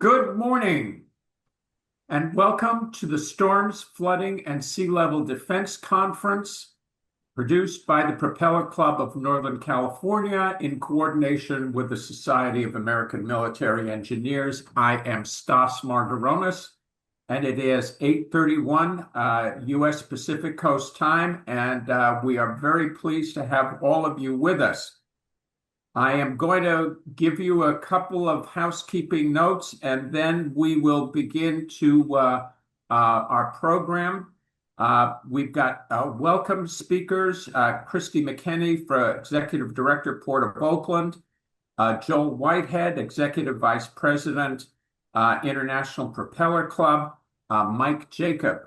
Good morning and welcome to the Storms, Flooding, and Sea Level Defense Conference produced by the Propeller Club of Northern California in coordination with the Society of American Military Engineers. I am Stas Margaronis, and it is 8:31 U.S. Pacific Coast time, and we are very pleased to have all of you with us. I am going to give you a couple of housekeeping notes, and then we will begin to our program. We've got welcome speakers, Kristi McKenney, Executive Director, Port of Oakland, Joel Whitehead, Executive Vice President, International Propeller Club, Mike Jacob,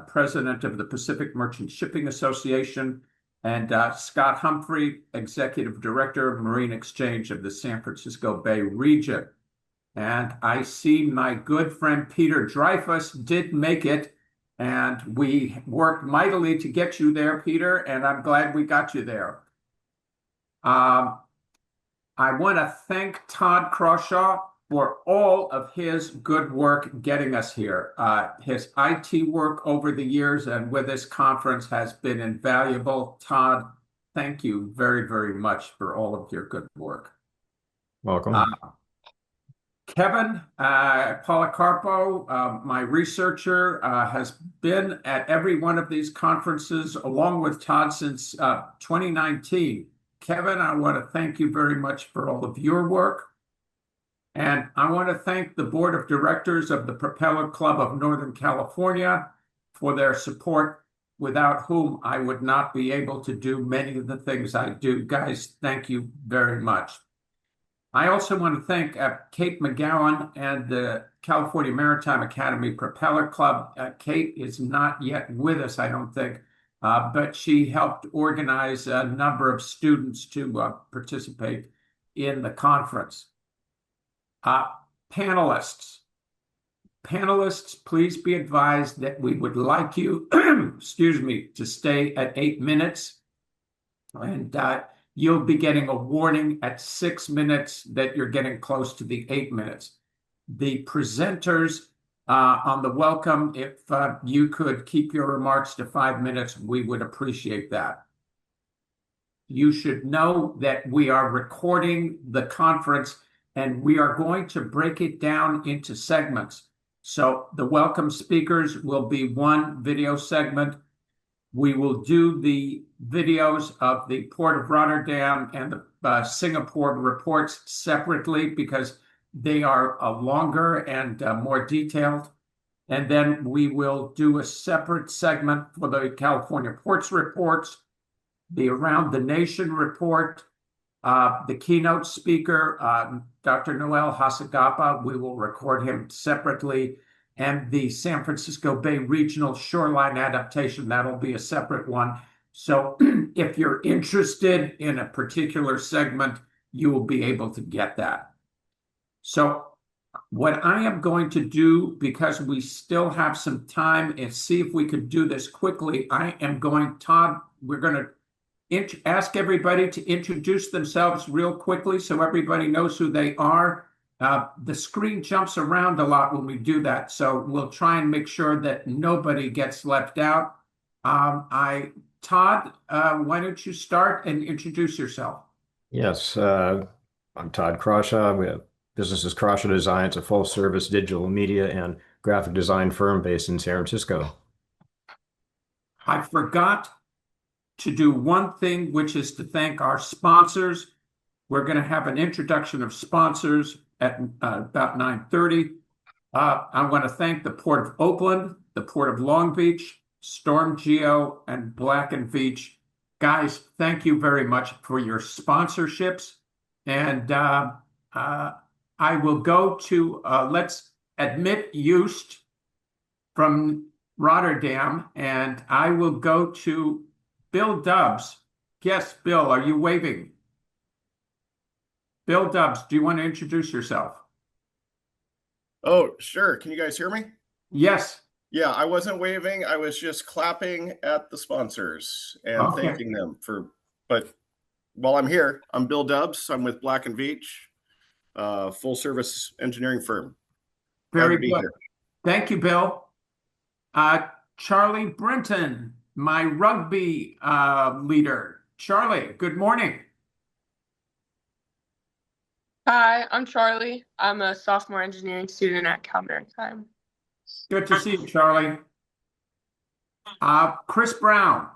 President of the Pacific Merchant Shipping Association, and Scott Humphrey, Executive Director of Marine Exchange of the San Francisco Bay region. And I see my good friend Peter Dreyfuss did make it, and we worked mightily to get you there, Peter, and I'm glad we got you there. I want to thank Todd Crawshaw for all of his good work getting us here. His IT work over the years and with this conference has been invaluable. Todd, thank you very, very much for all of your good work. Welcome. Kevin Policarpo, my researcher, has been at every one of these conferences along with Todd since 2019. Kevin, I want to thank you very much for all of your work. And I want to thank the Board of Directors of the Propeller Club of Northern California for their support, without whom I would not be able to do many of the things I do. Guys, thank you very much. I also want to thank Kate McGowan and the California Maritime Academy Propeller Club. Kate is not yet with us, I don't think, but she helped organize a number of students to participate in the conference. Panelists, please be advised that we would like you, excuse me, to stay at 8 minutes, and you'll be getting a warning at 6 minutes that you're getting close to the 8 minutes. The presenters on the welcome, if you could keep your remarks to 5 minutes, we would appreciate that. You should know that we are recording the conference and we are going to break it down into segments. So the welcome speakers will be one video segment. We will do the videos of the Port of Rotterdam and the Singapore reports separately because they are longer and more detailed. And then we will do a separate segment for the California Ports reports, the Around the Nation report, the keynote speaker, Dr. Noel Hasagapa, we will record him separately, and the San Francisco Bay Regional Shoreline Adaptation, that'll be a separate one. So if you're interested in a particular segment, you will be able to get that. So what I am going to do, because we still have some time, and see if we could do this quickly, Todd, we're going to ask everybody to introduce themselves real quickly so everybody knows who they are. The screen jumps around a lot when we do that, so we'll try and make sure that nobody gets left out. Todd, why don't you start and introduce yourself? Yes, I'm Todd Crawshaw. Business is Crawshaw Design. It's a full-service digital media and graphic design firm based in San Francisco. I forgot to do one thing, which is to thank our sponsors. We're going to have an introduction of sponsors at about 9:30. I want to thank the Port of Oakland, the Port of Long Beach, Storm Geo, and Black & Veatch. Guys, thank you very much for your sponsorships. And I will go to, let's admit Joost from Rotterdam, and I will go to Bill Dubbs. Yes, Bill, are you waving? Bill Dubbs, do you want to introduce yourself? Oh, sure. Can you guys hear me? Yes. Yeah, I wasn't waving. I was just clapping at the sponsors and thanking them for, but while I'm here, I'm Bill Dubbs. I'm with Black & Veatch, full service engineering firm. Glad to Very be good. here. Thank you, Bill. Charlie Brinton, my rugby leader. Charlie, good morning. Hi, I'm Charlie. I'm a sophomore engineering student at Cal Maritime. Good to see you, Charlie. Chris Brown.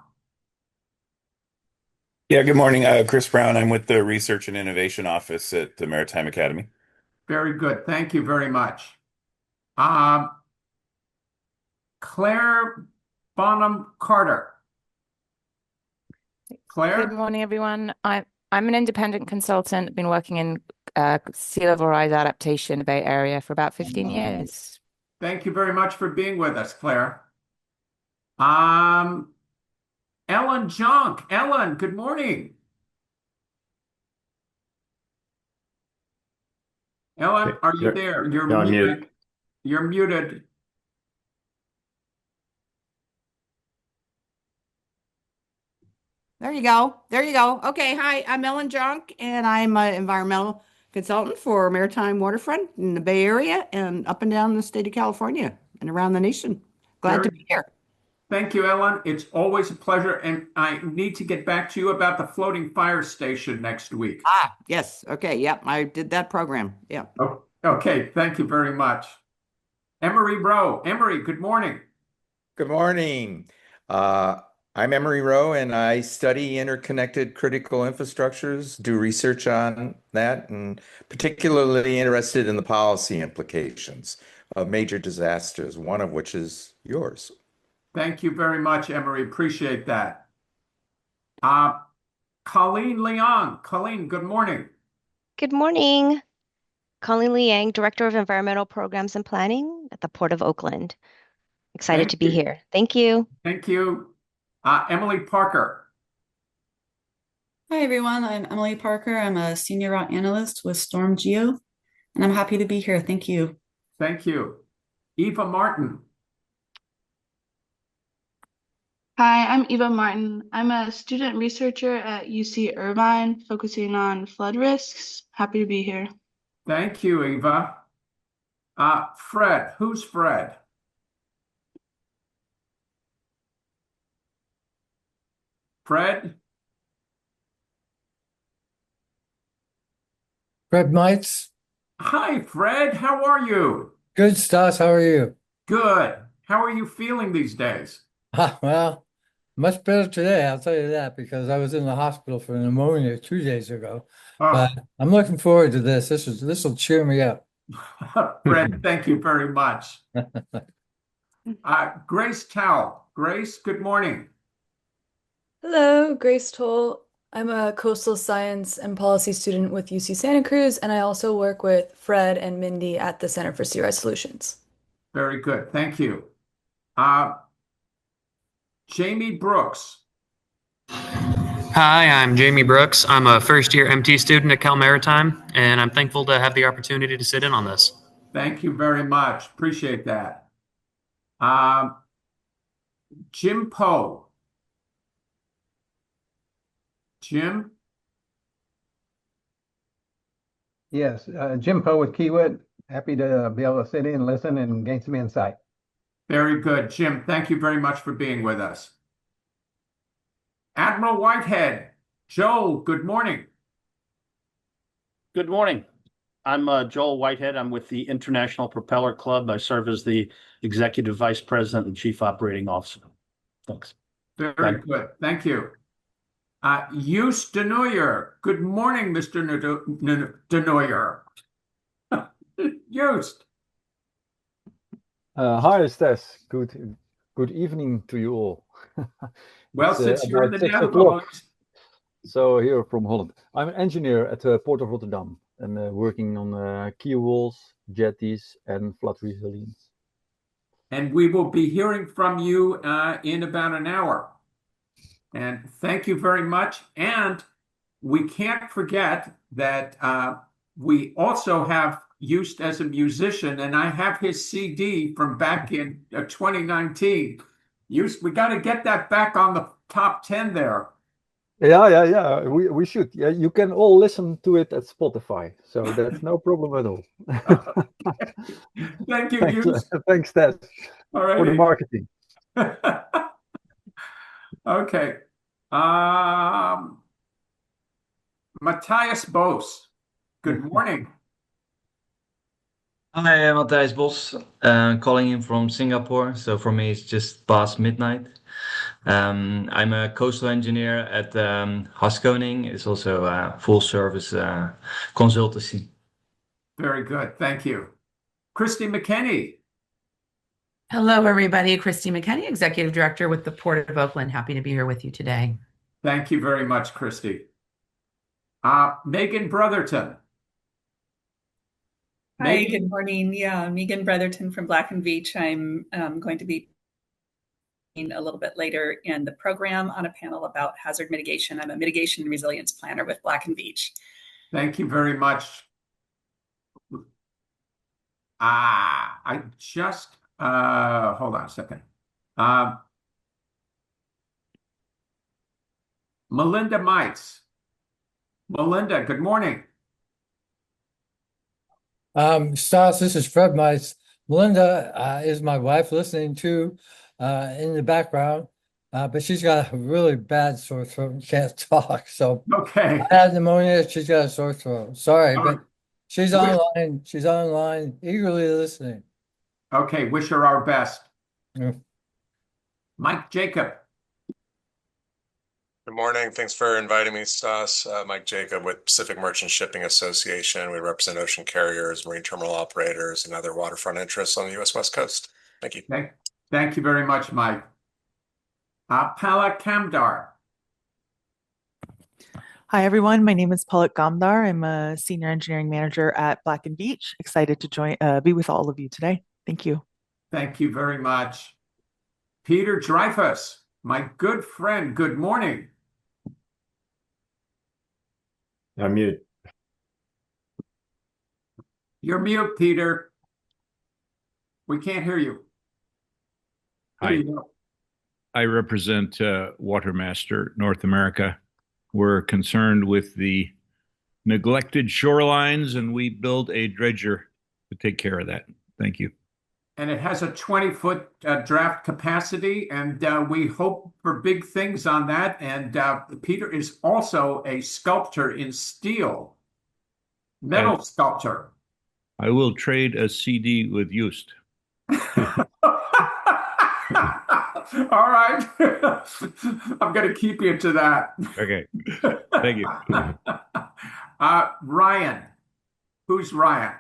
Yeah, good morning. Chris Brown. I'm with the Research and Innovation Office at the Maritime Academy. Very good. Thank you very much. Claire Bonham Carter. Claire? Good morning, everyone. I'm an independent consultant, been working in sea level rise adaptation in the Bay Area for about 15 years. Thank you very much for being with us, Claire. Ellen Junk. Ellen, good morning. Ellen, are you there? You're muted. You're muted. There you go. There you go. Okay. Hi, I'm Ellen Junk, and I'm an environmental consultant for Maritime Waterfront in the Bay Area and up and down the state of California and around the nation. Glad to be here. Thank you, Ellen. It's always a pleasure. And I need to get back to you about the floating fire station next week. Yes. Okay. Yep. I did that program. Yeah. Oh, okay. Thank you very much. Emery Rowe. Emery, good morning. Good morning. I'm Emery Rowe, and I study interconnected critical infrastructures, do research on that, and particularly interested in the policy implications of major disasters, one of which is yours. Thank you very much, Emery. Appreciate that. Colleen Leong. Colleen, good morning. Good morning. Colleen Liang, Director of Environmental Programs and Planning at the Port of Oakland. Excited to be here. Thank you. Thank you. Emily Parker. Hi, everyone. I'm Emily Parker. I'm a senior route analyst with Storm Geo, and I'm happy to be here. Thank you. Thank you. Eva Martin. Hi, I'm Eva Martin. I'm a student researcher at UC Irvine, focusing on flood risks. Happy to be here. Thank you, Eva. Fred. Who's Fred? Fred? Fred Mites. Hi, Fred. How are you? Good, Stas. How are you? Good. How are you feeling these days? Well, much better today, I'll tell you that, because I was in the hospital for pneumonia 2 days ago. But I'm looking forward to this. This will cheer me up. Fred, thank you very much. Grace Towle. Grace, good morning. Hello, Grace Toll. I'm a coastal science and policy student with UC Santa Cruz, and I also work with Fred and Mindy at the Center for Sea Rise Solutions. Very good. Thank you. Jamie Brooks. Hi, I'm Jamie Brooks. I'm a first-year MT student at Cal Maritime, and I'm thankful to have the opportunity to sit in on this. Thank you very much. Appreciate that. Jim Poe. Jim? Yes, Jim Poe with Keywood. Happy to be able to sit in and listen and gain some insight. Very good. Jim, thank you very much for being with us. Admiral Whitehead. Joel, good morning. Good morning. I'm Joel Whitehead. I'm with the International Propeller Club. I serve as the Executive Vice President and Chief Operating Officer. Thanks. Very good. Thank you. Joost de Nooijer. Good morning, Mr. de Nooijer. Joost. Hi, Stas. Good evening to you all. Well, since you're in the Netherlands. So here from Holland. I'm an engineer at the Port of Rotterdam and working on quay walls, jetties, and flood resilience. And we will be hearing from you in about an hour. And thank you very much. And we can't forget that we also have Joost as a musician, and I have his CD from back in 2019. Joost, we got to get that back on the top 10 there. Yeah. We should. Yeah, you can all listen to it at Spotify, so that's no problem at all. Thank you, Thanks, Hughes. thanks, Ted, All for the righty. marketing. Okay. Matthias Bos, good morning. Hi, I'm Matthijs Bos, calling in from Singapore. So for me, it's just past midnight. I'm a coastal engineer at Haskoning. It's also a full service consultancy. Very good. Thank you. Kristi McKenney. Hello, everybody. Kristi McKenney, Executive Director with the Port of Oakland. Happy to be here with you today. Thank you very much, Kristi. Megan Brotherton. Hi, Megan? good morning. Yeah, Megan Brotherton from Black and Beach. I'm going to be a little bit later in the program on a panel about hazard mitigation. I'm a mitigation and resilience planner with Black and Beach. Thank you very much. I just, hold on a second. Melinda Mites. Melinda, good morning. Stas, this is Fred Mice. Melinda is my wife listening to in the background, but she's got a really bad sore throat and can't talk. So okay. I had pneumonia, she's got a sore throat. Sorry, All but right. she's online. She's online, eagerly listening. Okay, wish her our best. Yeah. Mike Jacob. Good morning. Thanks for inviting me, Stas. Mike Jacob with Pacific Merchant Shipping Association. We represent ocean carriers, marine terminal operators, and other waterfront interests on the U.S. West Coast. Thank you. Thank you very much, Mike. Pala Kamdar. Hi, everyone. My name is Palak Gamdar. I'm a senior engineering manager at Black and Beach. Excited to be with all of you today. Thank you. Thank you very much. Peter Dreyfus, my good friend. Good morning. I'm mute. You're mute, Peter. We can't hear you. There Hi. you go. I represent Watermaster North America. We're concerned with the neglected shorelines, and we build a dredger to take care of that. Thank you. And it has a 20-foot draft capacity, and we hope for big things on that. And Peter is also a sculptor in steel, metal sculptor. I will trade a CD with Just. All right. I'm going to keep you to that. Okay. Thank you. Ryan. Who's Ryan?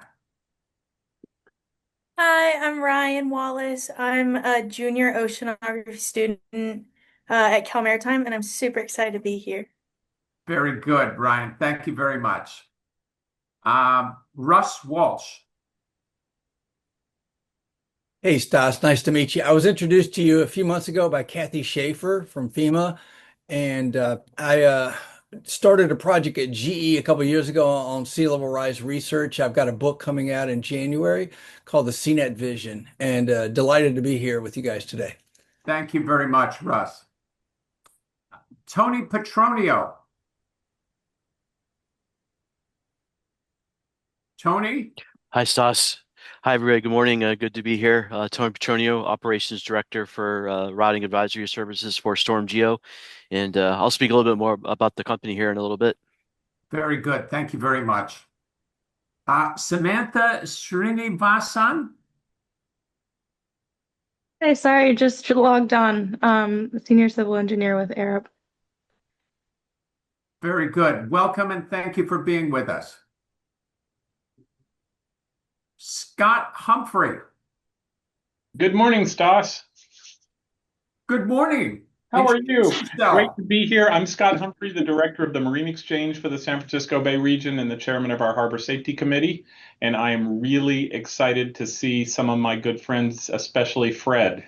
Hi, I'm Ryan Wallace. I'm a junior oceanography student at Cal Maritime, and I'm super excited to be here. Very good, Ryan. Thank you very much. Russ Walsh. Hey, Stas, nice to meet you. I was introduced to you a few months ago by Kathy Schaefer from FEMA, and I started a project at GE a couple of years ago on sea level rise research. I've got a book coming out in January called the CNET Vision, and delighted to be here with you guys today. Thank you very much, Russ. Tony Petronio. Tony? Hi, Stas. Hi, everybody. Good morning. Good to be here. Tony Petronio, Operations Director for Routing Advisory Services for Storm Geo. And I'll speak a little bit more about the company here in a little bit. Very good. Thank you very much. Samantha Srinivasan. Hey, sorry, just logged on. Senior civil engineer with Arab. Very good. Welcome and thank you for being with us. Scott Humphrey. Good morning, Stas. Good morning. How are you? Introduce yourself. Great to be here. I'm Scott Humphrey, the Director of the Marine Exchange for the San Francisco Bay region and the Chairman of our Harbor Safety Committee. And I am really excited to see some of my good friends, especially Fred.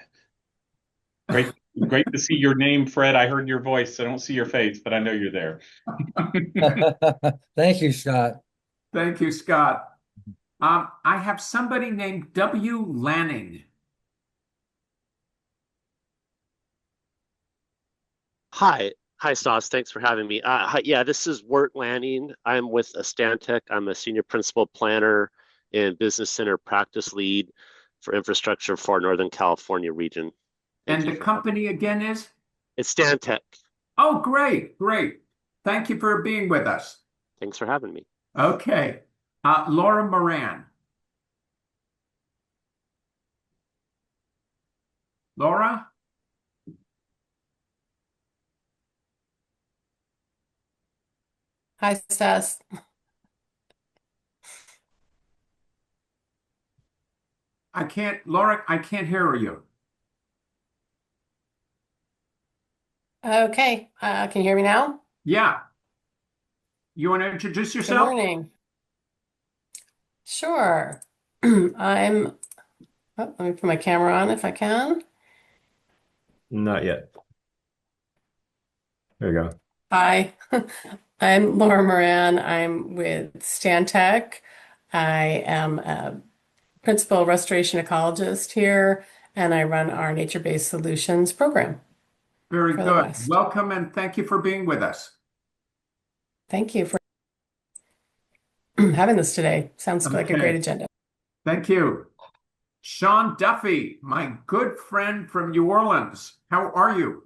Great to see your name, Fred. I heard your voice. I don't see your face, but I know you're there. Thank you, Scott. Thank you, Scott. I have somebody named W. Lanning. Hi, Hi, Stas. Thanks for having me. Hi, yeah, this is Wirt Lanning. I'm with Stantec. I'm a senior principal planner and business center practice lead for infrastructure for Northern California region. And the company again is? It's Stantec. Oh, great, great. Thank you for being with us. Thanks for having me. Okay. Laura Moran. Laura? Hi, Stas. Laura, I can't hear you. Okay, can you hear me now? Yeah. You want to introduce Good yourself? morning. Sure. Let me put my camera on if I can. Not yet. There you go. Hi, I'm Laura Moran. I'm with Stantec. I am a principal restoration ecologist here, and I run our nature-based solutions program. Very for the good. West. Welcome and thank you for being with us. Thank you for having this today. Sounds like a Okay. great agenda. Thank you. Sean Duffy, my good friend from New Orleans. How are you?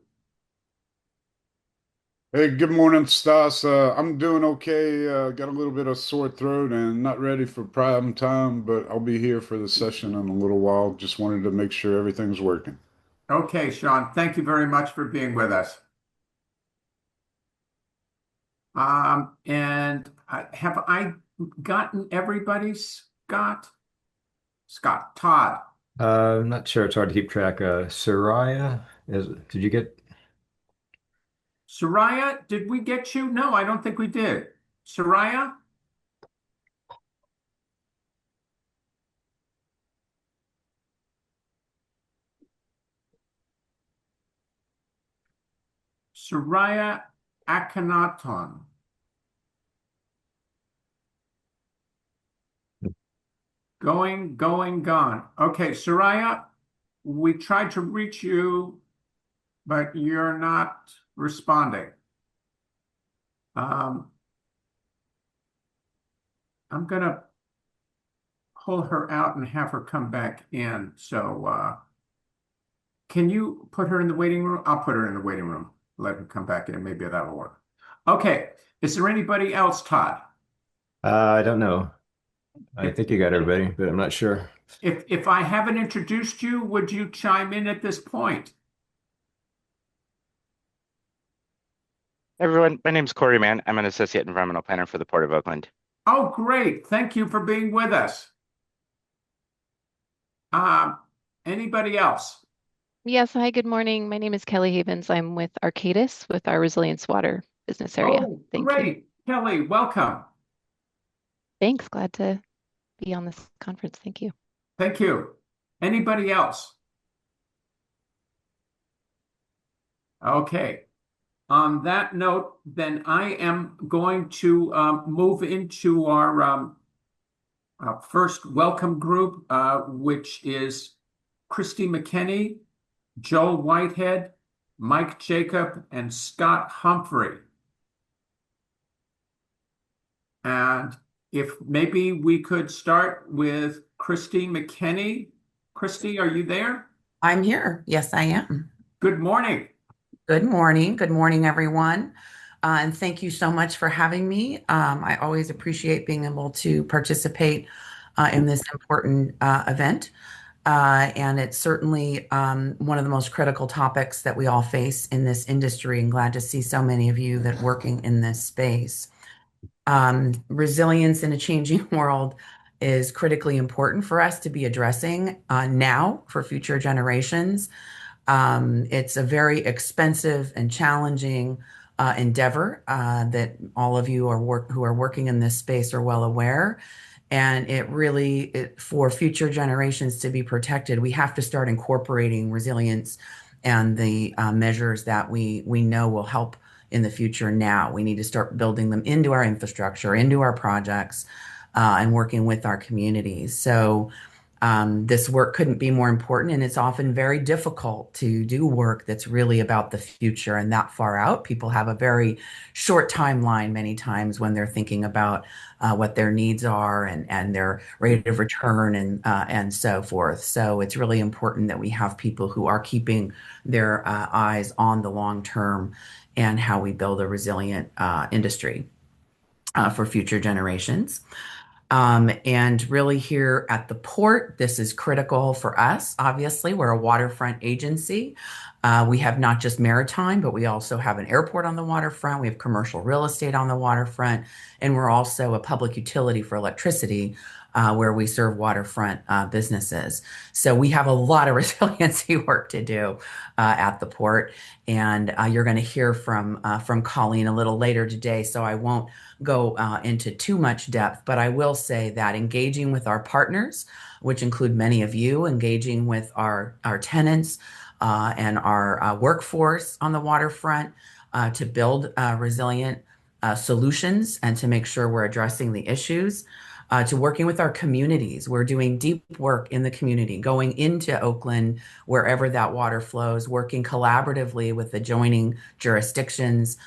Hey, good morning, Stas. I'm doing okay. Got a little bit of sore throat and not ready for prime time, but I'll be here for the session in a little while. Just wanted to make sure everything's working. Okay, Sean, thank you very much for being with us. And have I gotten everybody? Scott, Todd. I'm not sure. It's hard to keep track. Soraya, did you get? Soraya, did we get you? No, I don't think we did. Soraya? Soraya Akhenaton. Going, gone. Okay, Soraya, we tried to reach you, but you're not responding. I'm going to pull her out and have her come back in. So can you put her in the waiting room? I'll put her in the waiting room. Let her come back in. Maybe that'll work. Okay. Is there anybody else, Todd? I don't know. I think you got everybody, but I'm not sure. If I haven't introduced you, would you chime in at this point? Everyone, my name is Corey Mann. I'm an associate environmental planner for the Port of Oakland. Oh, great. Thank you for being with us. Anybody else? Yes, hi, good morning. My name is Kelly Havens. I'm with Arcadis with our Resilience Water business area. Oh, Thank you. great. Kelly, welcome. Thanks. Glad to be on this conference. Thank you. Thank you. Anybody else? Okay. On that note, then I am going to move into our first welcome group, which is Kristi McKenney, Joel Whitehead, Mike Jacob, and Scott Humphrey. And if maybe we could start with Kristi McKenney. Kristi, are you there? I'm here. Yes, I am. Good morning. Good morning. Good morning, everyone. And thank you so much for having me. I always appreciate being able to participate in this important event. And it's certainly one of the most critical topics that we all face in this industry, and glad to see so many of you that working in this space. Resilience in a changing world is critically important for us to be addressing now for future generations. It's a very expensive and challenging endeavor that all of you who are working in this space are well aware. And for future generations to be protected, we have to start incorporating resilience and the measures that we know will help in the future now. We need to start building them into our infrastructure, into our projects, and working with our communities. So This work couldn't be more important, and it's often very difficult to do work that's really about the future and that far out. People have a very short timeline many times when they're thinking about what their needs are and their rate of return and so forth. So it's really important that we have people who are keeping their eyes on the long term and how we build a resilient industry for future generations. And really here at the port, this is critical for us. Obviously, we're a waterfront agency. We have not just maritime, but we also have an airport on the waterfront. We have commercial real estate on the waterfront, and we're also a public utility for electricity, where we serve waterfront businesses. So we have a lot of resiliency work to do at the port, and you're going to hear from Colleen a little later today, so I won't go into too much depth, but I will say that engaging with our partners, which include many of you, engaging with our tenants and our workforce on the waterfront to build resilient solutions and to make sure we're addressing the issues, to working with our communities. We're doing deep work in the community, going into Oakland, wherever that water flows, working collaboratively with adjoining jurisdictions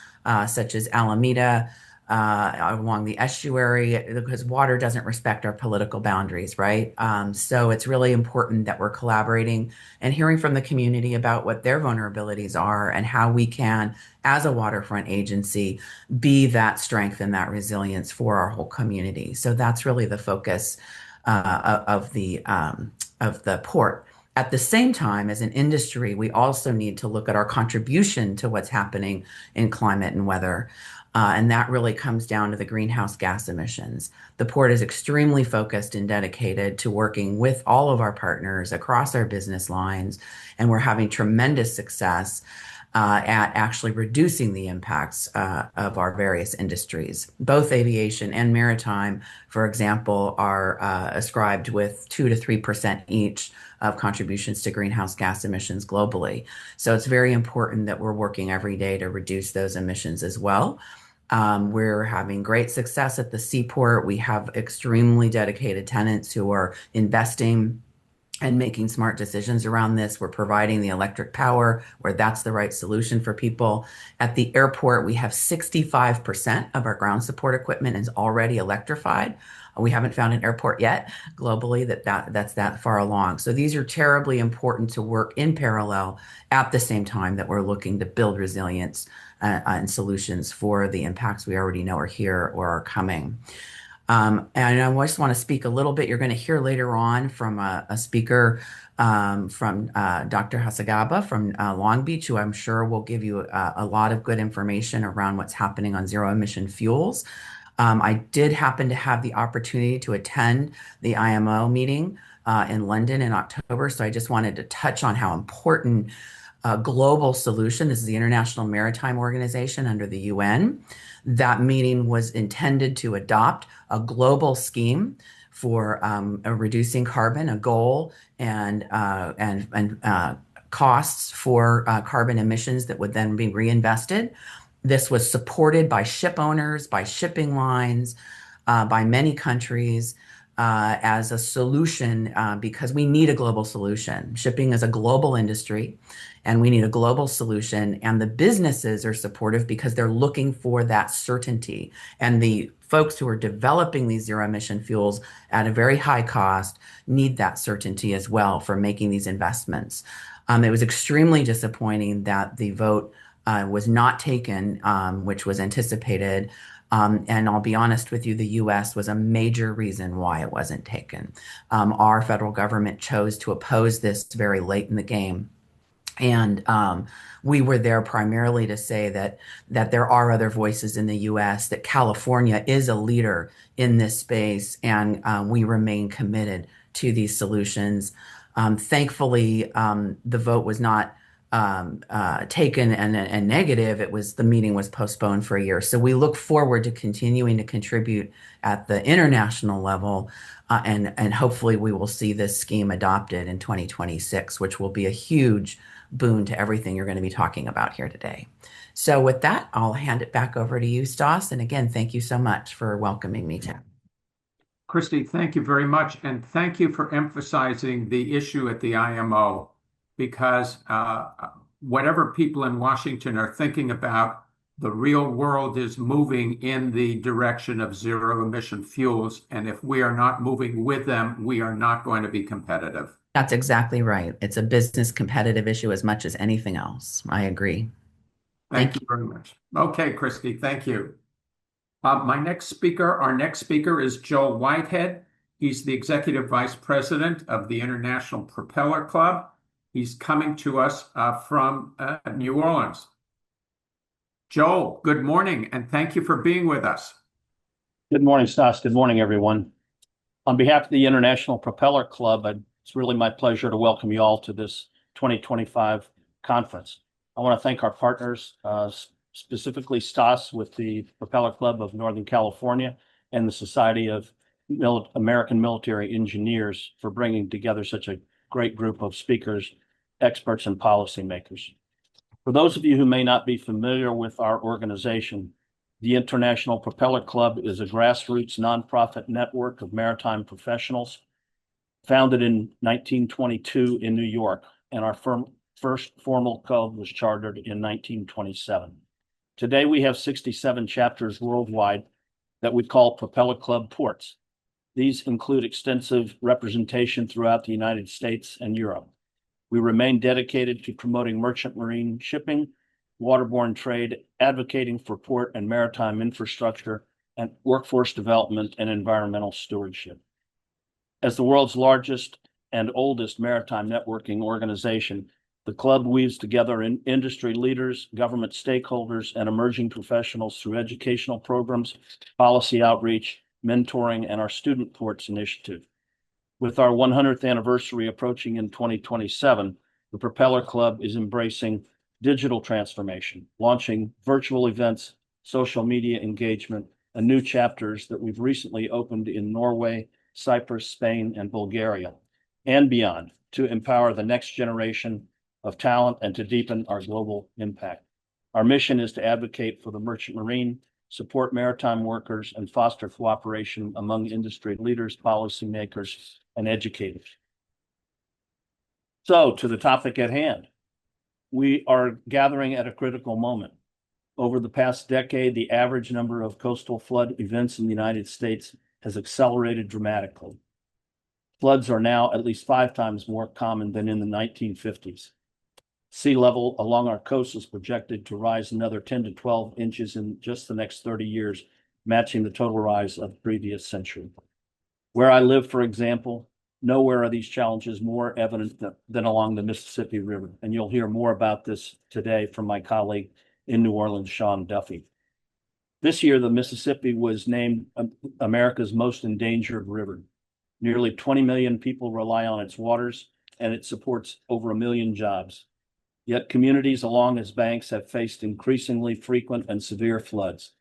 such as Alameda, along the estuary, because water doesn't respect our political boundaries, right? So it's really important that we're collaborating and hearing from the community about what their vulnerabilities are and how we can, as a waterfront agency, be that strength and that resilience for our whole community. So that's really the focus of the port. At the same time, as an industry, we also need to look at our contribution to what's happening in climate and weather. And that really comes down to the greenhouse gas emissions. The port is extremely focused and dedicated to working with all of our partners across our business lines, and we're having tremendous success at actually reducing the impacts of our various industries. Both aviation and maritime, for example, are ascribed with 2 to 3% each of contributions to greenhouse gas emissions globally. So it's very important that we're working every day to reduce those emissions as well. We're having great success at the seaport. We have extremely dedicated tenants who are investing and making smart decisions around this. We're providing the electric power where that's the right solution for people. At the airport, we have 65% of our ground support equipment is already electrified. We haven't found an airport yet globally that's that far along. So these are terribly important to work in parallel at the same time that we're looking to build resilience and solutions for the impacts we already know are here or are coming. And I just want to speak a little bit. You're going to hear later on from a speaker from Dr. Hasagaba from Long Beach, who I'm sure will give you a lot of good information around what's happening on zero emission fuels. I did happen to have the opportunity to attend the IMO meeting in London in October, so I just wanted to touch on how important a global solution. This is the International Maritime Organization under the UN. That meeting was intended to adopt a global scheme for reducing carbon, a goal, and costs for carbon emissions that would then be reinvested. This was supported by ship owners, by shipping lines, by many countries as a solution because we need a global solution. Shipping is a global industry, and we need a global solution. And the businesses are supportive because they're looking for that certainty. And the folks who are developing these zero emission fuels at a very high cost need that certainty as well for making these investments. It was extremely disappointing that the vote was not taken, which was anticipated. And I'll be honest with you, the US was a major reason why it wasn't taken. Our federal government chose to oppose this very late in the game. And we were there primarily to say that there are other voices in the US, that California is a leader in this space, and we remain committed to these solutions. Thankfully, the vote was not taken and negative. The meeting was postponed for a year. So we look forward to continuing to contribute at the international level, and hopefully we will see this scheme adopted in 2026, which will be a huge boon to everything you're going to be talking about here today. So with that, I'll hand it back over to you, Stas. And again, thank you so much for welcoming me, Tim. Kristi, thank you very much. And thank you for emphasizing the issue at the IMO, because whatever people in Washington are thinking about, the real world is moving in the direction of zero emission fuels. And if we are not moving with them, we are not going to be competitive. That's exactly right. It's a business competitive issue as much as anything else. I agree. Thank you very much. Okay, Kristi, thank you. Our next speaker is Joel Whitehead. He's the Executive Vice President of the International Propeller Club. He's coming to us from New Orleans. Joel, good morning, and thank you for being with us. Good morning, Stas. Good morning, everyone. On behalf of the International Propeller Club, it's really my pleasure to welcome you all to this 2025 conference. I want to thank our partners, specifically Stas with the Propeller Club of Northern California and the Society of American Military Engineers for bringing together such a great group of speakers, experts, and policymakers. For those of you who may not be familiar with our organization, the International Propeller Club is a grassroots nonprofit network of maritime professionals founded in 1922 in New York, and our first formal club was chartered in 1927. Today, we have 67 chapters worldwide that we call Propeller Club ports. These include extensive representation throughout the United States and Europe. We remain dedicated to promoting merchant marine shipping, waterborne trade, advocating for port and maritime infrastructure, and workforce development and environmental stewardship. As the world's largest and oldest maritime networking organization, the club weaves together industry leaders, government stakeholders, and emerging professionals through educational programs, policy outreach, mentoring, and our Student Ports Initiative. With our 100th anniversary approaching in 2027, the Propeller Club is embracing digital transformation, launching virtual events, social media engagement, and new chapters that we've recently opened in Norway, Cyprus, Spain, and Bulgaria, and beyond, to empower the next generation of talent and to deepen our global impact. Our mission is to advocate for the merchant marine, support maritime workers, and foster cooperation among industry leaders, policymakers, and educators. So, to the topic at hand, we are gathering at a critical moment. Over the past decade, the average number of coastal flood events in the United States has accelerated dramatically. Floods are now at least 5 times more common than in the 1950s. Sea level along our coast is projected to rise another 10 to 12 inches in just the next 30 years, matching the total rise of the previous century. Where I live, for example, nowhere are these challenges more evident than along the Mississippi River, and you'll hear more about this today from my colleague in New Orleans, Sean Duffy. This year, the Mississippi was named America's most endangered river. Nearly 20 million people rely on its waters, and it supports over 1 million jobs. Yet communities along its banks have faced increasingly frequent and severe floods.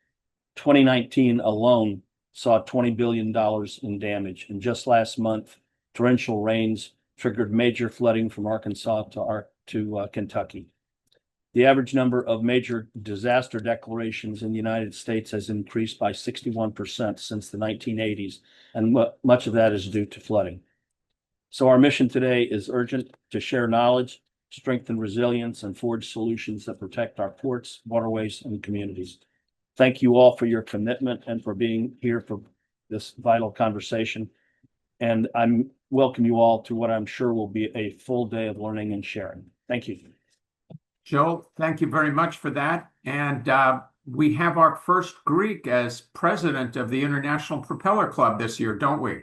2019 alone saw $20 billion in damage, and just last month, torrential rains triggered major flooding from Arkansas to Kentucky. The average number of major disaster declarations in the United States has increased by 61% since the 1980s, and much of that is due to flooding. So our mission today is urgent: to share knowledge, strengthen resilience, and forge solutions that protect our ports, waterways, and communities. Thank you all for your commitment and for being here for this vital conversation. And I welcome you all to what I'm sure will be a full day of learning and sharing. Thank you. Joel, thank you very much for that. And we have our first Greek as president of the International Propeller Club this year, don't we?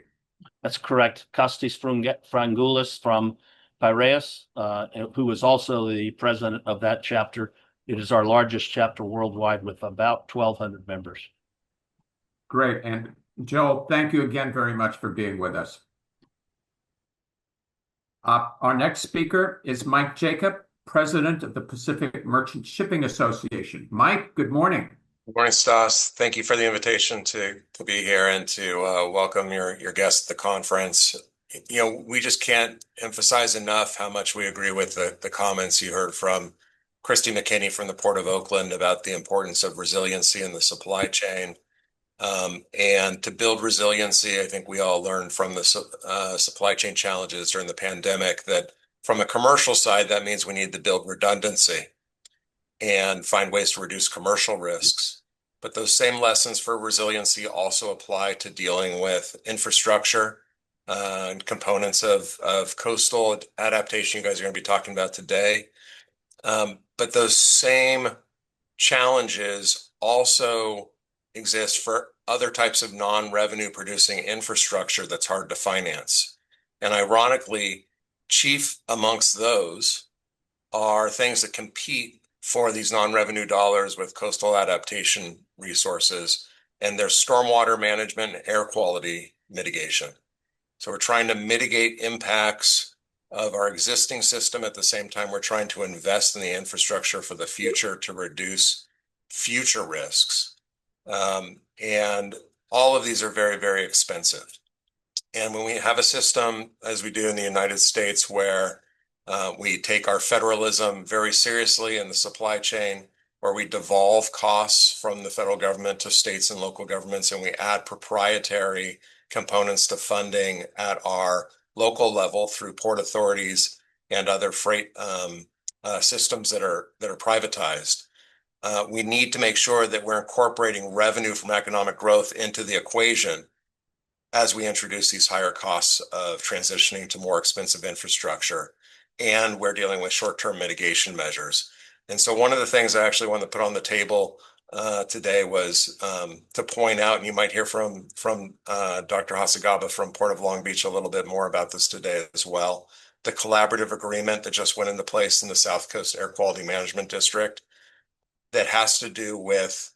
That's correct. Kostis Frangoulis from Piraeus, who is also the president of that chapter. It is our largest chapter worldwide with about 1,200 members. Great. And Joel, thank you again very much for being with us. Our next speaker is Mike Jacob, president of the Pacific Merchant Shipping Association. Mike, good morning. Good morning, Stas. Thank you for the invitation to be here and to welcome your guests at the conference. You know, we just can't emphasize enough how much we agree with the comments you heard from Kristi McKenney from the Port of Oakland about the importance of resiliency in the supply chain. And to build resiliency, I think we all learned from the supply chain challenges during the pandemic that from a commercial side, that means we need to build redundancy and find ways to reduce commercial risks. But those same lessons for resiliency also apply to dealing with infrastructure and components of coastal adaptation you guys are going to be talking about today. But those same challenges also exist for other types of non-revenue producing infrastructure that's hard to finance. And ironically, chief amongst those are things that compete for these non-revenue dollars with coastal adaptation resources, and there's stormwater management and air quality mitigation. So we're trying to mitigate impacts of our existing system. At the same time, we're trying to invest in the infrastructure for the future to reduce future risks. And all of these are very, very expensive. And when we have a system, as we do in the United States, where we take our federalism very seriously in the supply chain, where we devolve costs from the federal government to states and local governments, and we add proprietary components to funding at our local level through port authorities and other freight systems that are privatized. We need to make sure that we're incorporating revenue from economic growth into the equation as we introduce these higher costs of transitioning to more expensive infrastructure, and we're dealing with short-term mitigation measures. And so one of the things I actually wanted to put on the table today was to point out, and you might hear from Dr. Hasagaba from Port of Long Beach a little bit more about this today as well, the collaborative agreement that just went into place in the South Coast Air Quality Management District that has to do with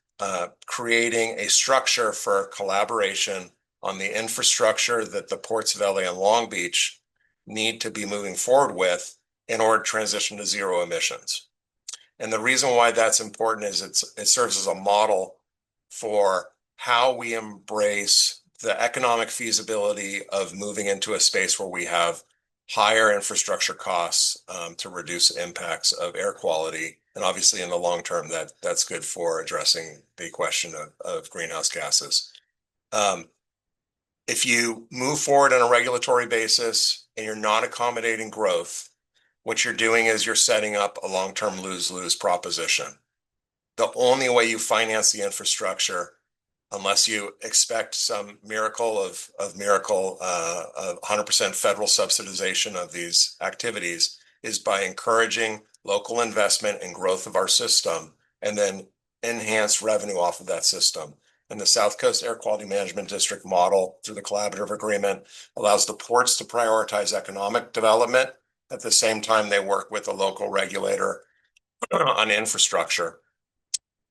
creating a structure for collaboration on the infrastructure that the ports of LA and Long Beach need to be moving forward with in order to transition to zero emissions. And the reason why that's important is it serves as a model for how we embrace the economic feasibility of moving into a space where we have higher infrastructure costs to reduce impacts of air quality. And obviously in the long term, that's good for addressing the question of greenhouse gases. If you move forward on a regulatory basis and you're not accommodating growth, what you're doing is you're setting up a long-term lose-lose proposition. The only way you finance the infrastructure, unless you expect some miracle of 100% federal subsidization of these activities, is by encouraging local investment and growth of our system, and then enhance revenue off of that system. And the South Coast Air Quality Management District model, through the collaborative agreement, allows the ports to prioritize economic development. At the same time, they work with a local regulator on infrastructure.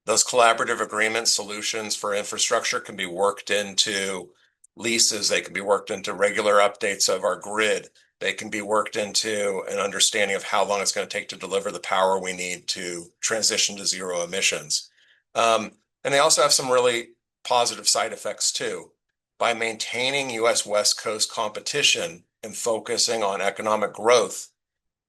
Those collaborative agreement solutions for infrastructure can be worked into leases. They can be worked into regular updates of our grid. They can be worked into an understanding of how long it's going to take to deliver the power we need to transition to zero emissions. And they also have some really positive side effects too. By maintaining U.S. West Coast competition and focusing on economic growth,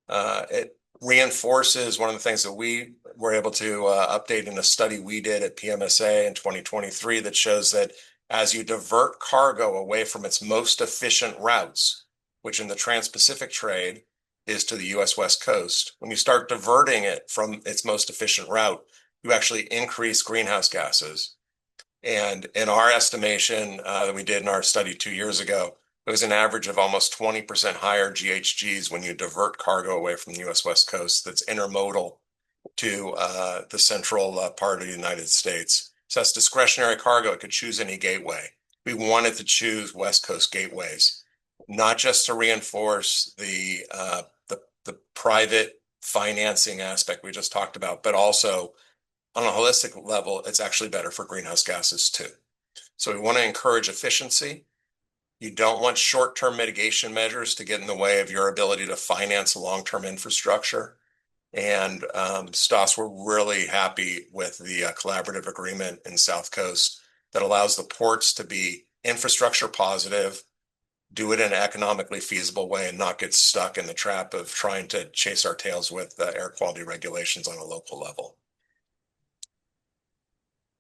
it reinforces one of the things that we were able to update in a study we did at PMSA in 2023 that shows that as you divert cargo away from its most efficient routes, which in the Trans-Pacific trade is to the U.S. West Coast, when you start diverting it from its most efficient route, you actually increase greenhouse gases. And in our estimation that we did in our study 2 years ago, it was an average of almost 20% higher GHGs when you divert cargo away from the U.S. West Coast that's intermodal to the central part of the United States. So that's discretionary cargo. It could choose any gateway. We wanted to choose West Coast gateways, not just to reinforce the private financing aspect we just talked about, but also on a holistic level, it's actually better for greenhouse gases too. So we want to encourage efficiency. You don't want short-term mitigation measures to get in the way of your ability to finance long-term infrastructure. And Stas, we're really happy with the collaborative agreement in South Coast that allows the ports to be infrastructure positive, do it in an economically feasible way, and not get stuck in the trap of trying to chase our tails with air quality regulations on a local level.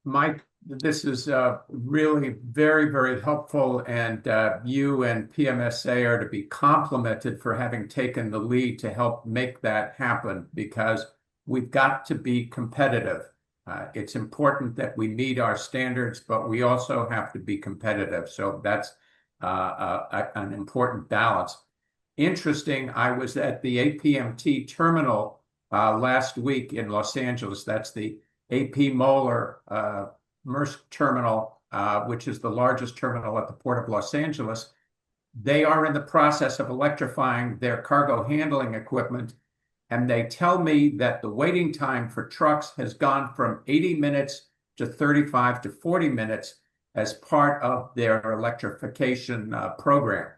Mike, this is really very, very helpful, and you and PMSA are to be complimented for having taken the lead to help make that happen, because we've got to be competitive. It's important that we meet our standards, but we also have to be competitive. So that's an important balance. Interesting, I was at the APMT terminal last week in Los Angeles. That's the AP Moeller Maersk terminal, which is the largest terminal at the Port of Los Angeles. They are in the process of electrifying their cargo handling equipment, and they tell me that the waiting time for trucks has gone from 80 minutes to 35 to 40 minutes as part of their electrification program.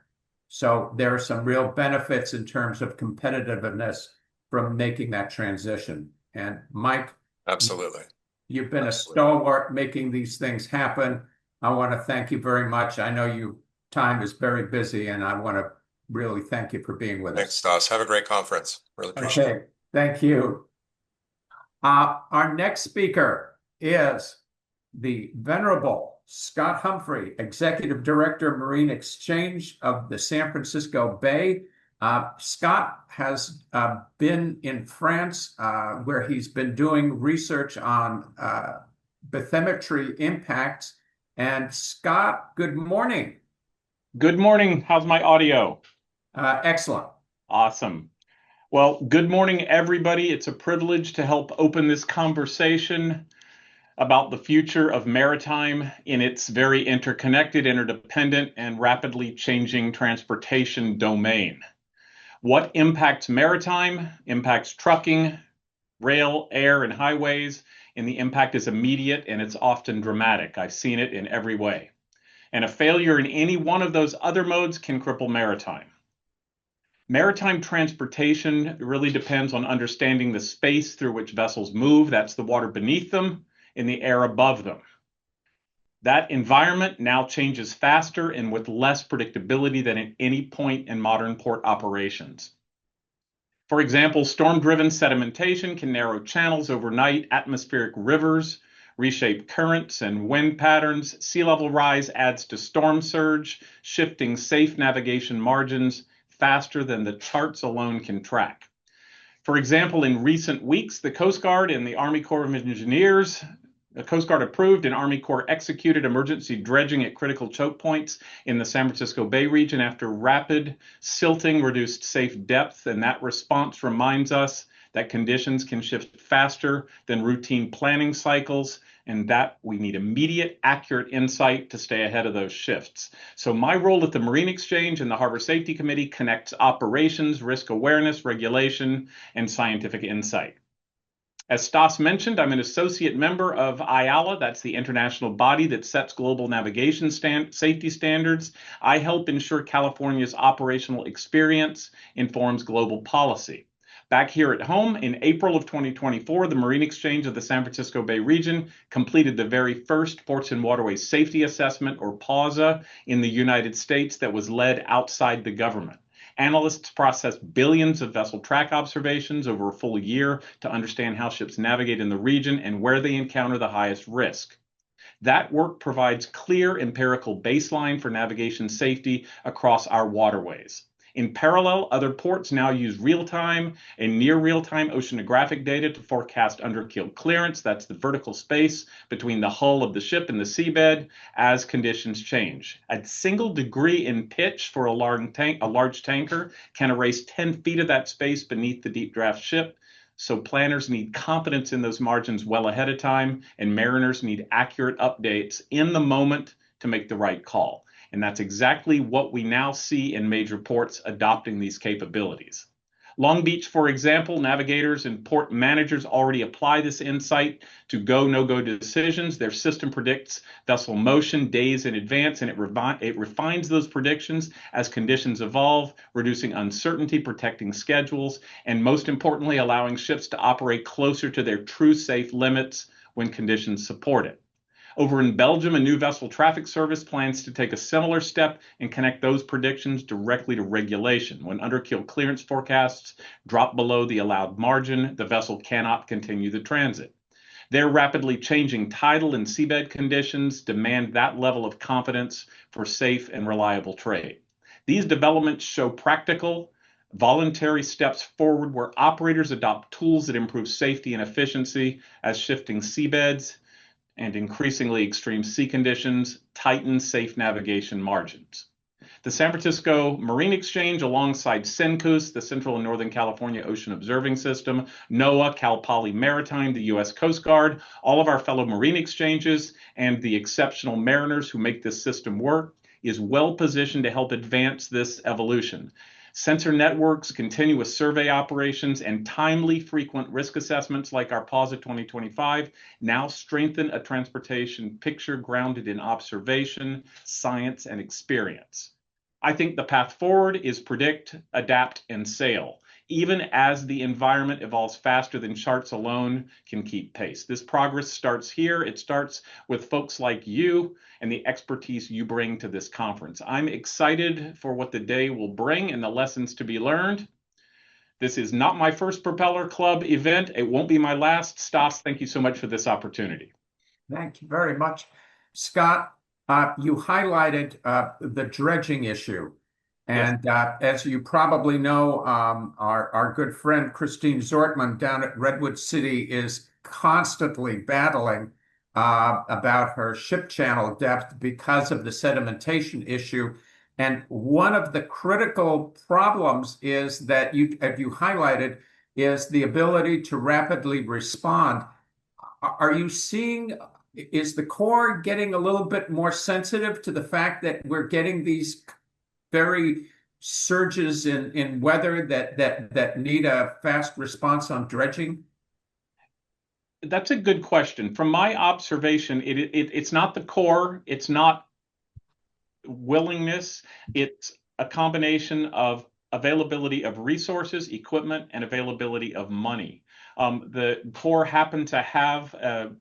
So there are some real benefits in terms of competitiveness from making that transition. And Mike, absolutely. You've been a stalwart making these things happen. I want to thank you very much. I know your time is very busy, and I want to really thank you for being with us. Thanks, Stas. Have a great conference. Really appreciate it. Thank you. Our next speaker is the Venerable Scott Humphrey, Executive Director, Marine Exchange of the San Francisco Bay. Scott has been in France, where he's been doing research on bathymetry impacts. And Scott, good morning. Good morning. How's my audio? Excellent. Awesome. Well, good morning, everybody. It's a privilege to help open this conversation about the future of maritime in its very interconnected, interdependent, and rapidly changing transportation domain. What impacts maritime, impacts trucking, rail, air, and highways, and the impact is immediate and it's often dramatic. I've seen it in every way. And a failure in any one of those other modes can cripple maritime. Maritime transportation really depends on understanding the space through which vessels move. That's the water beneath them and the air above them. That environment now changes faster and with less predictability than at any point in modern port operations. For example, storm-driven sedimentation can narrow channels overnight, atmospheric rivers reshape currents and wind patterns, sea level rise adds to storm surge, shifting safe navigation margins faster than the charts alone can track. For example, in recent weeks, the Coast Guard and the Army Corps of Engineers, the Coast Guard approved and Army Corps executed emergency dredging at critical choke points in the San Francisco Bay region after rapid silting reduced safe depth, and that response reminds us that conditions can shift faster than routine planning cycles, and that we need immediate, accurate insight to stay ahead of those shifts. So my role at the Marine Exchange and the Harbor Safety Committee connects operations, risk awareness, regulation, and scientific insight. As Stas mentioned, I'm an associate member of IALA. That's the international body that sets global navigation safety standards. I help ensure California's operational experience informs global policy. Back here at home, in April of 2024, the Marine Exchange of the San Francisco Bay region completed the very first Ports and Waterways Safety Assessment, or PAWSA, in the United States that was led outside the government. Analysts processed billions of vessel track observations over a full year to understand how ships navigate in the region and where they encounter the highest risk. That work provides clear empirical baseline for navigation safety across our waterways. In parallel, other ports now use real-time and near real-time oceanographic data to forecast under-keel clearance. That's the vertical space between the hull of the ship and the seabed as conditions change. A single degree in pitch for a large tanker can erase 10 feet of that space beneath the deep draft ship. So planners need confidence in those margins well ahead of time, and mariners need accurate updates in the moment to make the right call. And that's exactly what we now see in major ports adopting these capabilities. Long Beach, for example, navigators and port managers already apply this insight to go, no-go decisions. Their system predicts vessel motion days in advance, and it refines those predictions as conditions evolve, reducing uncertainty, protecting schedules, and most importantly, allowing ships to operate closer to their true safe limits when conditions support it. Over in Belgium, a new vessel traffic service plans to take a similar step and connect those predictions directly to regulation. When underkeel clearance forecasts drop below the allowed margin, the vessel cannot continue the transit. Their rapidly changing tidal and seabed conditions demand that level of confidence for safe and reliable trade. These developments show practical, voluntary steps forward where operators adopt tools that improve safety and efficiency as shifting seabeds and increasingly extreme sea conditions tighten safe navigation margins. The San Francisco Marine Exchange, alongside CENCUS, the Central and Northern California Ocean Observing System, NOAA, Cal Poly Maritime, the U.S. Coast Guard, all of our fellow marine exchanges, and the exceptional mariners who make this system work, is well positioned to help advance this evolution. Sensor networks, continuous survey operations, and timely, frequent risk assessments like our PAWSA 2025 now strengthen a transportation picture grounded in observation, science, and experience. I think the path forward is predict, adapt, and sail, even as the environment evolves faster than charts alone can keep pace. This progress starts here. It starts with folks like you and the expertise you bring to this conference. I'm excited for what the day will bring and the lessons to be learned. This is not my first Propeller Club event. It won't be my last. Stas, thank you so much for this opportunity. Thank you very much. Scott, you highlighted the dredging issue. And as you probably know, our good friend Christine Zortman down at Redwood City is constantly battling about her ship channel depth because of the sedimentation issue. And one of the critical problems is that as you highlighted, is the ability to rapidly respond. Are you seeing, is the Corps getting a little bit more sensitive to the fact that we're getting these very surges in weather that need a fast response on dredging? That's a good question. From my observation, it's not the Corps, it's not willingness, it's a combination of availability of resources, equipment, and availability of money. The Corps happened to have a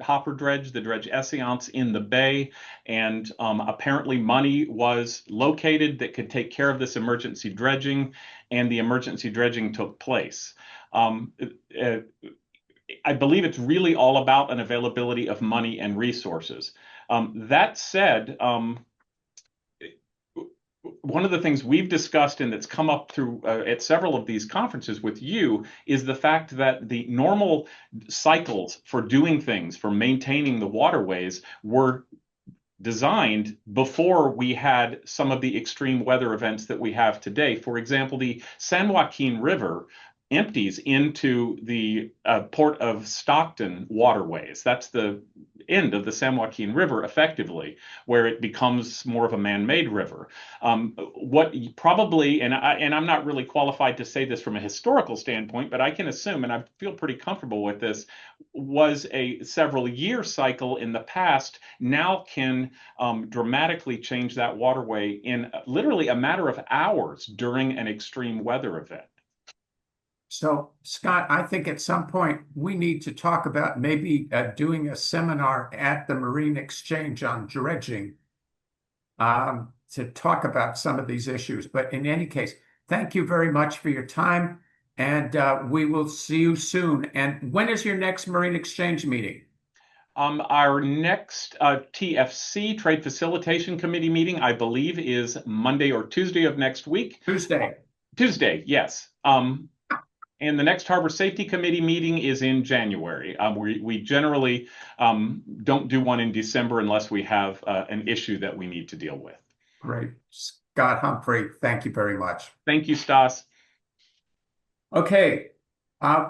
hopper dredge, the dredge Esseance, in the bay, and apparently money was located that could take care of this emergency dredging, and the emergency dredging took place. I believe it's really all about an availability of money and resources. That said, one of the things we've discussed and that's come up through at several of these conferences with you is the fact that the normal cycles for doing things, for maintaining the waterways, were designed before we had some of the extreme weather events that we have today. For example, the San Joaquin River empties into the Port of Stockton waterways. That's the end of the San Joaquin River, effectively, where it becomes more of a man-made river. What probably, and I'm not really qualified to say this from a historical standpoint, but I can assume, and I feel pretty comfortable with this, was a several-year cycle in the past, now can dramatically change that waterway in literally a matter of hours during an extreme weather event. So, Scott, I think at some point we need to talk about maybe doing a seminar at the Marine Exchange on dredging to talk about some of these issues. But in any case, thank you very much for your time, and we will see you soon. And when is your next Marine Exchange meeting? Our next TFC, Trade Facilitation Committee meeting, I believe, is Monday or Tuesday of next week. Tuesday. Tuesday, yes. And the next Harbor Safety Committee meeting is in January. We generally don't do one in December unless we have an issue that we need to deal with. Great. Scott Humphrey, thank you very much. Thank you, Stas. Okay.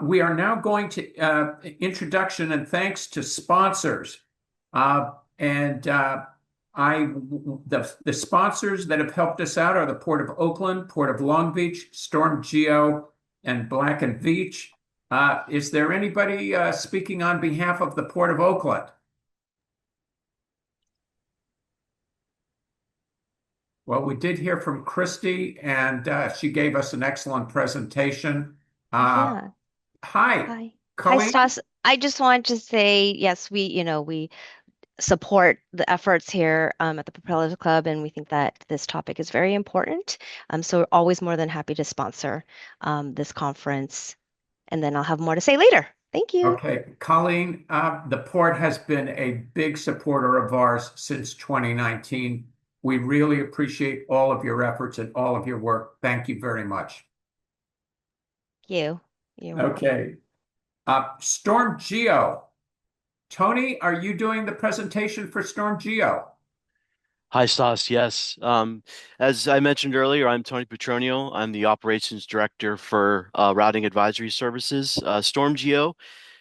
We are now going to introduction and thanks to sponsors. The sponsors that have helped us out are the Port of Oakland, Port of Long Beach, Storm Geo, and Black and Veatch. Is there anybody speaking on behalf of the Port of Oakland? Well, we did hear from Kristi, and she gave us an excellent presentation. Yeah. Hi. Hi, Stas. I just wanted to say, yes, we support the efforts here at the Propeller Club, and we think that this topic is very important. So we're always more than happy to sponsor this conference, and then I'll have more to say later. Thank you. Okay, Colleen, the port has been a big supporter of ours since 2019. We really appreciate all of your efforts and all of your work. Thank you very much. You. You're Okay. Storm Geo. Tony, are you doing the presentation for Storm Geo? Hi, Stas. Yes. As I mentioned earlier, I'm Tony Petronio. I'm the operations director for routing advisory services. StormGeo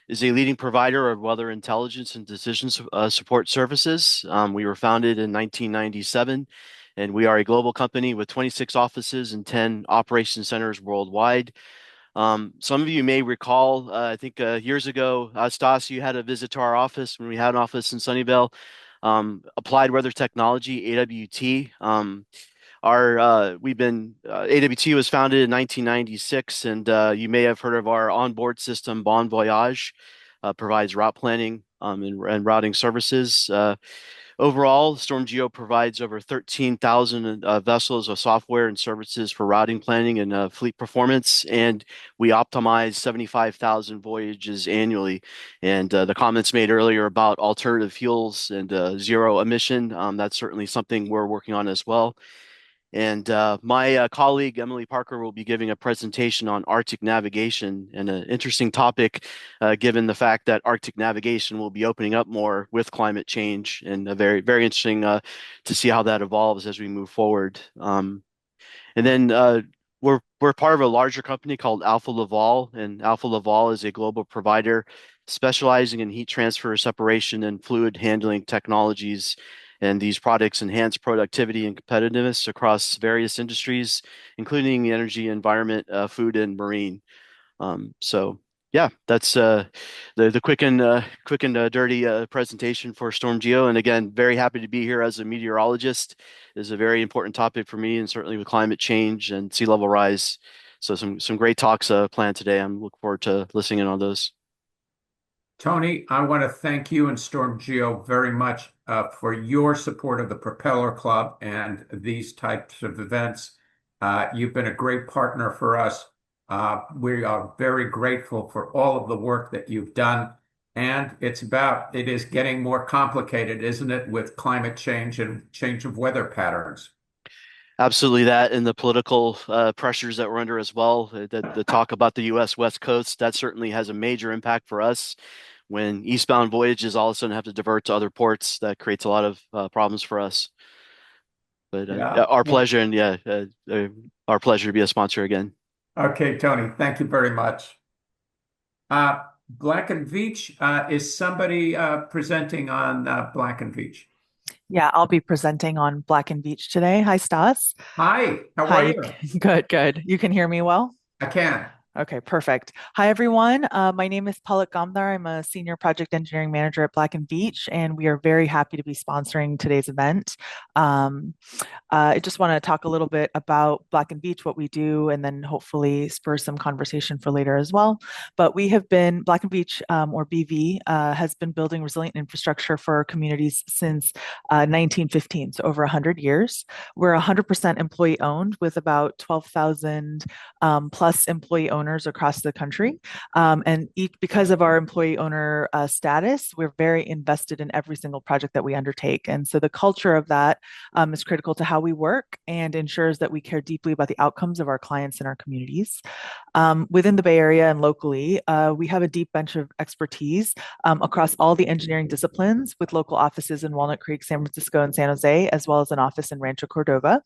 is a leading provider of weather intelligence and decision support services. We were founded in 1997, and we are a global company with 26 offices and 10 operation centers worldwide. Some of you may recall, I think years ago, Stas, you had a visit to our office when we had an office in Sunnyvale. Applied Weather Technology, AWT. AWT was founded in 1996, and you may have heard of our onboard system, Bon Voyage, provides route planning and routing services. Overall, StormGeo provides over 13,000 vessels of software and services for routing planning and fleet performance, and we optimize 75,000 voyages annually. And the comments made earlier about alternative fuels and zero emission, that's certainly something we're working on as well. And my colleague, Emily Parker, will be giving a presentation on Arctic navigation, and an interesting topic given the fact that Arctic navigation will be opening up more with climate change, and very, very interesting to see how that evolves as we move forward. And then we're part of a larger company called Alpha Laval, and Alpha Laval is a global provider specializing in heat transfer, separation, and fluid handling technologies. And these products enhance productivity and competitiveness across various industries, including the energy, environment, food, and marine. So yeah, that's the quick and dirty presentation for StormGeo. And again, very happy to be here as a meteorologist. It is a very important topic for me, and certainly with climate change and sea level rise. So some great talks planned today. I'm looking forward to listening in on those. Tony, I want to thank you and Storm Geo very much for your support of the Propeller Club and these types of events. You've been a great partner for us. We are very grateful for all of the work that you've done. And it is getting more complicated, isn't it, with climate change and change of weather patterns? Absolutely that, and the political pressures that we're under as well. The talk about the U.S. West Coast, that certainly has a major impact for us. When eastbound voyages all of a sudden have to divert to other ports, that creates a lot of problems for us. But our pleasure, and our pleasure to be a sponsor again. Okay, Tony, thank you very much. Black and Veatch, is somebody presenting on Black and Veatch? Yeah, I'll be presenting on Black and Veatch today. Hi, Stas. Hi, how are you? Good. You can hear me well? I can. Okay, perfect. Hi, everyone. My name is Palak Gamdar. I'm a senior project engineering manager at Black and Veatch, and we are very happy to be sponsoring today's event. I just want to talk a little bit about Black and Veatch, what we do, and then hopefully spur some conversation for later as well. But we have been, Black and Veatch, or BV, has been building resilient infrastructure for communities since 1915, so over 100 years. We're 100% employee owned with about 12,000 plus employee owners across the country. And because of our employee owner status, we're very invested in every single project that we undertake. And so the culture of that is critical to how we work and ensures that we care deeply about the outcomes of our clients and our communities. Within the Bay Area and locally, we have a deep bench of expertise across all the engineering disciplines, with local offices in Walnut Creek, San Francisco, and San Jose, as well as an office in Rancho Cordova.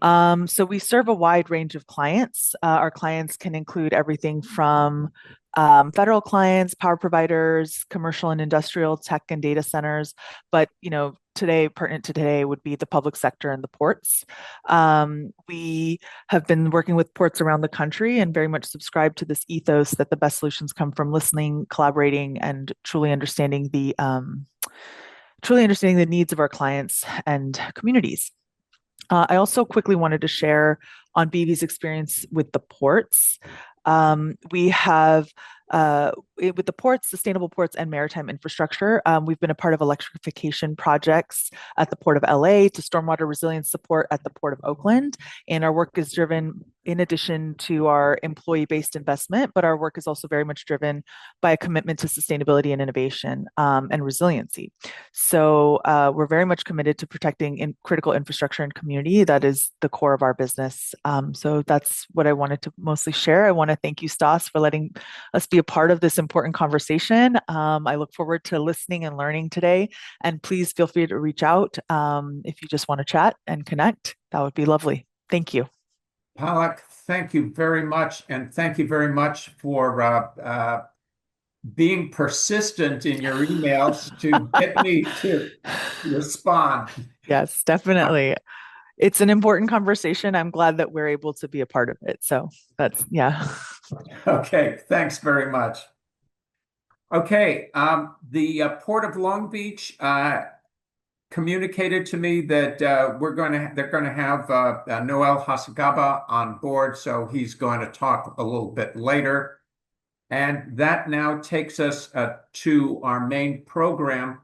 So we serve a wide range of clients. Our clients can include everything from federal clients, power providers, commercial and industrial, tech and data centers. But, pertinent to today would be the public sector and the ports. We have been working with ports around the country and very much subscribe to this ethos that the best solutions come from listening, collaborating, and truly understanding the needs of our clients and communities. I also quickly wanted to share on BV's experience with the ports. We have with the ports, sustainable ports, and maritime infrastructure. We've been a part of electrification projects at the Port of LA to stormwater resilience support at the Port of Oakland. And our work is driven, in addition to our employee-based investment, but our work is also very much driven by a commitment to sustainability and innovation and resiliency. So we're very much committed to protecting critical infrastructure and community. That is the core of our business. So that's what I wanted to mostly share. I want to thank you, Stas, for letting us be a part of this important conversation. I look forward to listening and learning today. And please feel free to reach out if you just want to chat and connect. That would be lovely. Thank you. Palak, thank you very much. And thank you very much for being persistent in your emails to get me to respond. Yes, definitely. It's an important conversation. I'm glad that we're able to be a part of it. So that's, yeah. Okay, thanks very much. Okay, the Port of Long Beach communicated to me that they're going to have Noel Hasagaba on board, so he's going to talk a little bit later. And that now takes us to our main program,